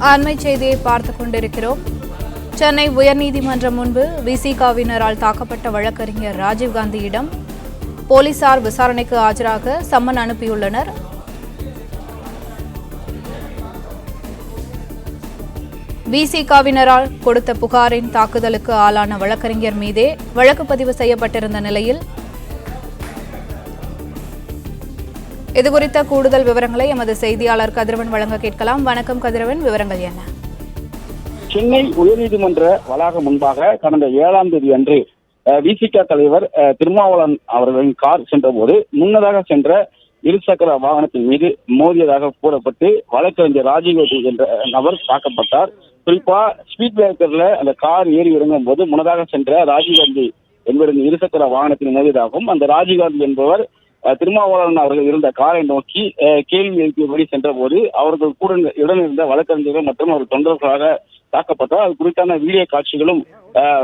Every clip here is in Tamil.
அண்மை செய்தியை பார்த்துக் கொண்டிருக்கிறோம். சென்னை உயர்நீதிமன்றம் முன்பு விசிகாவினரால் தாக்கப்பட்ட வழக்கறிஞர் ராஜீவ்காந்தியிடம் போலீசார் விசாரணைக்கு ஆஜராக சம்மன் அனுப்பியுள்ளனர். விசிகாவினரால் கொடுத்த புகாரின் தாக்குதலுக்கு ஆளான வழக்கறிஞர் மீதே வழக்கு பதிவு செய்யப்பட்டிருந்த நிலையில் இதுகுறித்த கூடுதல் விவரங்களை எமது செய்தியாளர் கதிரவன் வழங்க கேட்கலாம். வணக்கம் கதிரவன், விவரங்கள் என்ன? சென்னை உயர்நீதிமன்ற வளாகம் முன்பாக கடந்த 7ஆம் தேதி அன்று விசிக தலைவர் திருமாவளவன் அவர்களின் கார் சென்றபோது முன்னதாக சென்ற இருசக்கர வாகனத்தின் மீது மோதியதாக கூறப்பட்டு வழக்கறிஞர் ராஜீவ்காந்தி என்ற நபர் தாக்கப்பட்டார். குறிப்பா ஸ்பீட் பிரேக்கர்ல அந்த கார் ஏறி இறங்கும் போது முன்னதாக சென்ற ராஜீவ்காந்தி என்பவரின் இருசக்கர வாகனத்தில் மோதியதாகவும் அந்த ராஜீவ்காந்தி என்பவர் திருமாவளவன் அவர்கள் இருந்த காரை நோக்கி கேள்வி எழுப்பியபடி சென்ற போது அவர்கள் கூட உடனிருந்த வழக்கறிஞர்கள் மற்றும் அவர் தொண்டர்களாக தாக்கப்பட்டார். அது குறித்தான வீடியோ காட்சிகளும்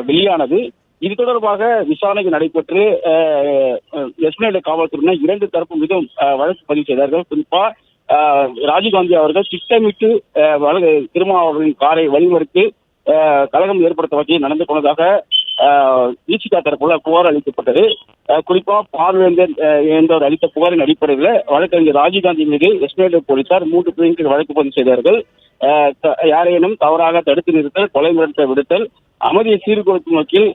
வெளியானது. இது தொடர்பாக விசாரணை நடைபெற்று எஸ்பிஐ காவல்துறையினர் 2 தரப்பு மீதும் வழக்கு பதிவு செய்தார்கள். குறிப்பா ராஜீவ்காந்தி அவர்கள் திட்டமிட்டு திருமாவளவனின் காரை வழிமறித்து கலகம் ஏற்படுத்த வகையில் நடந்து கொண்டதாக விசிக தரப்புல புகார் அளிக்கப்பட்டது. குறிப்பா பார்வையர் என்பவர் அளித்த புகாரின் அடிப்படையில் வழக்கறிஞர் ராஜீவ்காந்தி மீது எஸ்பிஐ போலீசார் 3 பிரிவுகளில் வழக்கு பதிவு செய்தார்கள். யாரேனும் தவறாக தடுத்து நிறுத்தல், கொலை மிரட்டல் விடுத்தல், அமைதியை சீர்குலைக்கும் நோக்கில்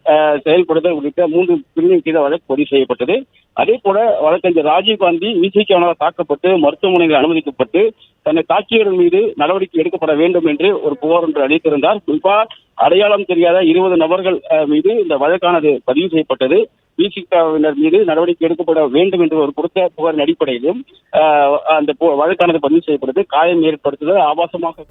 செயல்படுதல் உள்ளிட்ட 3 பிரிவின் கீழ் வழக்கு பதிவு செய்யப்பட்டது. அதே போல வழக்கறிஞர் ராஜீவ்காந்தி விசிகவினால் தாக்கப்பட்டு மருத்துவமனையில் அனுமதிக்கப்பட்டு தன்னை தாக்கியவர்கள் மீது நடவடிக்கை எடுக்கப்பட வேண்டும் என்று ஒரு புகார் ஒன்று அளித்திருந்தார். குறிப்பா அடையாளம் தெரியாத 20 நபர்கள் மீது இந்த வழக்கானது பதிவு செய்யப்பட்டது. விசிகவினர் மீது நடவடிக்கை எடுக்கப்பட வேண்டும் என்று ஒரு கொடுத்த புகாரின் அடிப்படையிலும் அந்த வழக்கானது பதிவு செய்யப்பட்டது. காயம் ஏற்படுத்துதல், ஆபாசமாக